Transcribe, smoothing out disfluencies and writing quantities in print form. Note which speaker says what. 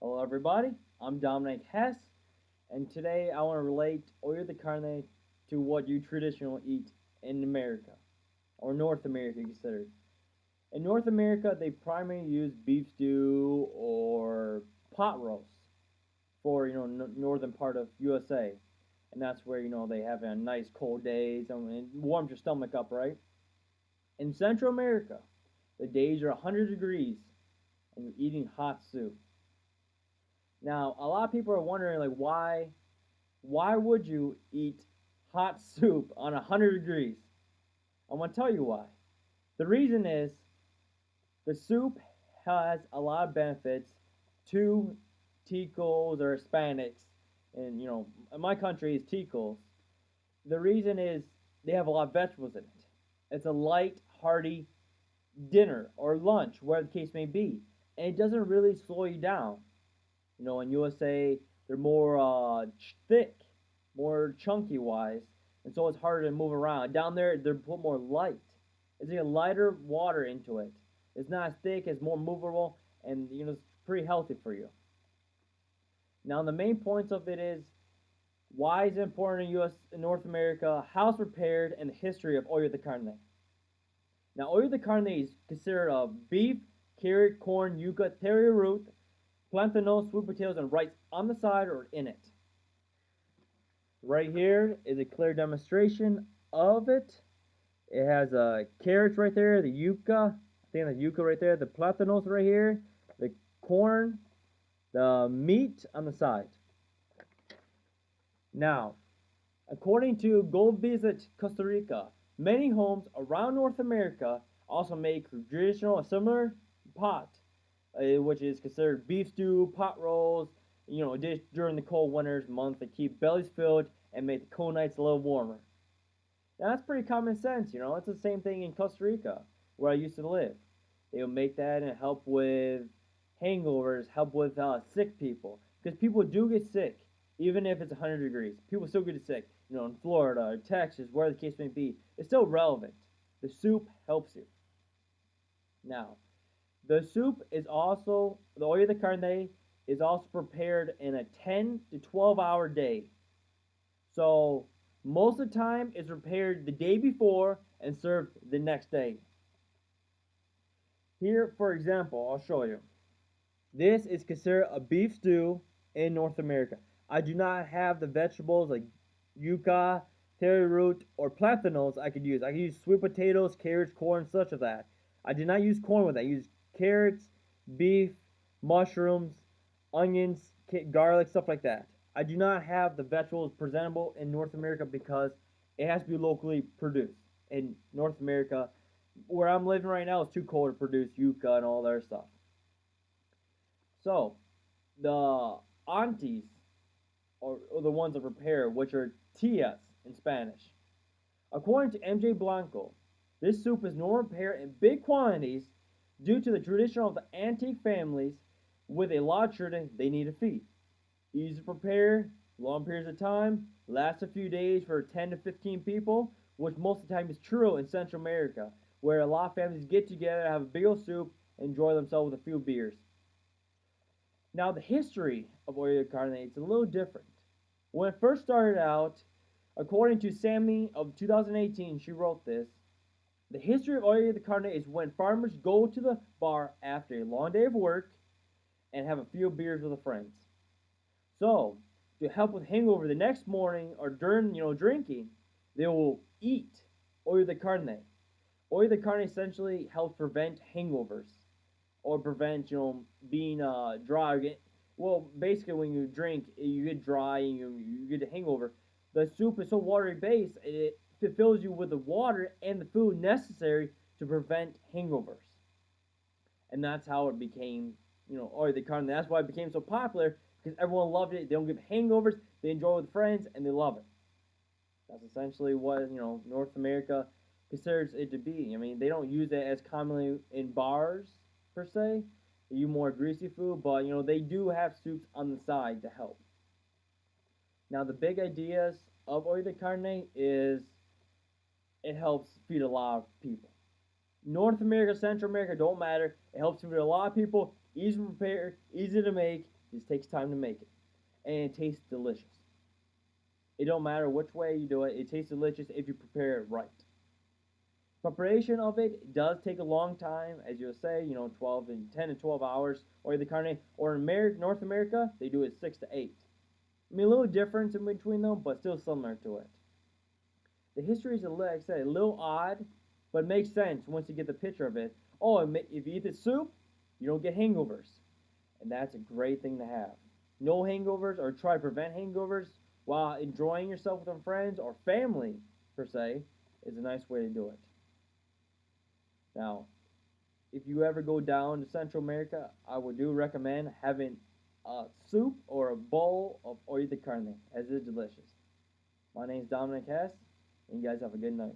Speaker 1: Hello, everybody. I'm Dominic Hess, and today I want to relate Olla de carne to what you traditionally eat in America, or North America considered. In North America, they primarily use beef stew or pot roast for northern part of USA, and that's where they have nice cold days and it warms your stomach up, right? In Central America, the days are 100 degrees and you're eating hot soup. Now, a lot of people are wondering like why would you eat hot soup on 100 degrees? I'm going to tell you why. The reason is the soup has a lot of benefits to Ticos or Hispanics, and in my country is Ticos. The reason is they have a lot of vegetables in it. It's a light, hearty dinner or lunch, whatever the case may be, and it doesn't really slow you down. In USA, they're more thick, more chunky wise, and so it's harder to move around. Down there, they're put more light. It's like a lighter water into it. It's not as thick, it's more movable, and it's pretty healthy for you. Now, the main points of it is why is it important in U.S. in North America, how it's prepared, and the history of olla de carne. Now, olla de carne is considered of beef, carrot, corn, yuca, terry root, plantains, sweet potatoes, and rice on the side or in it. Right here is a clear demonstration of it. It has carrots right there, the yuca, I think the yuca right there, the platanos right here, the corn, the meat on the side. Now, according to Go Visit Costa Rica, many homes around North America also make traditional a similar pot, which is considered beef stew, pot rolls, a dish during the cold winters month to keep bellies filled and make the cold nights a little warmer. Now that's pretty common sense, It's the same thing in Costa Rica, where I used to live. They'll make that and help with hangovers, help with sick people, because people do get sick, even if it's 100 degrees. People still get sick, in Florida or Texas, where the case may be. It's still relevant. The soup helps you. Now, the soup is also the olla de carne is also prepared in a 10 to 12-hour day. So most of the time it's prepared the day before and served the next day. Here, for example, I'll show you. This is considered a beef stew in North America. I do not have the vegetables like yuca, terry root, or plantains I could use. I could use sweet potatoes, carrots, corn, such as that. I did not use corn with that. I used carrots, beef, mushrooms, onions, garlic, stuff like that. I do not have the vegetables presentable in North America because it has to be locally produced. In North America, where I'm living right now, it's too cold to produce yuca and all their stuff. So, the aunties are the ones that prepare, which are tias in Spanish. According to MJ Blanco, this soup is normally prepared in big quantities due to the tradition of the antique families with a lot of children they need to feed. Easy to prepare, long periods of time, lasts a few days for 10 to 15 people, which most of the time is true in Central America, where a lot of families get together, have a big old soup, and enjoy themselves with a few beers. Now, the history of olla de carne is a little different. When it first started out, according to Sammy of 2018, she wrote this. The history of olla de carne is when farmers go to the bar after a long day of work and have a few beers with friends. So, to help with hangover the next morning or during drinking, they will eat olla de carne. Olla de carne essentially helps prevent hangovers or prevent being dry. Well, basically when you drink, you get dry and you get a hangover. The soup is so watery based, it fills you with the water and the food necessary to prevent hangovers. And that's how it became, olla de carne. That's why it became so popular because everyone loved it. They don't get hangovers. They enjoy it with friends and they love it. That's essentially what North America considers it to be. I mean, they don't use it as commonly in bars per se. They use more greasy food, but they do have soups on the side to help. Now, the big ideas of olla de carne is it helps feed a lot of people. North America, Central America, don't matter. It helps feed a lot of people. Easy to prepare, easy to make, Just takes time to make it, and it tastes delicious. It don't matter which way you do it. It tastes delicious if you prepare it right. Preparation of it does take a long time, as you'll say, 12 and 10 and 12 hours, or the carne, or in North America, they do it 6 to 8. I mean, a little difference in between them, but still similar to it. The history is, like I said, a little odd, but it makes sense once you get the picture of it. Oh, if you eat the soup, you don't get hangovers, and that's a great thing to have. No hangovers, or try to prevent hangovers while enjoying yourself with friends or family, per se, is a nice way to do it. Now, if you ever go down to Central America, I would do recommend having a soup or a bowl of olla de carne, as it is delicious. My name is Dominic Hess, and you guys have a good night.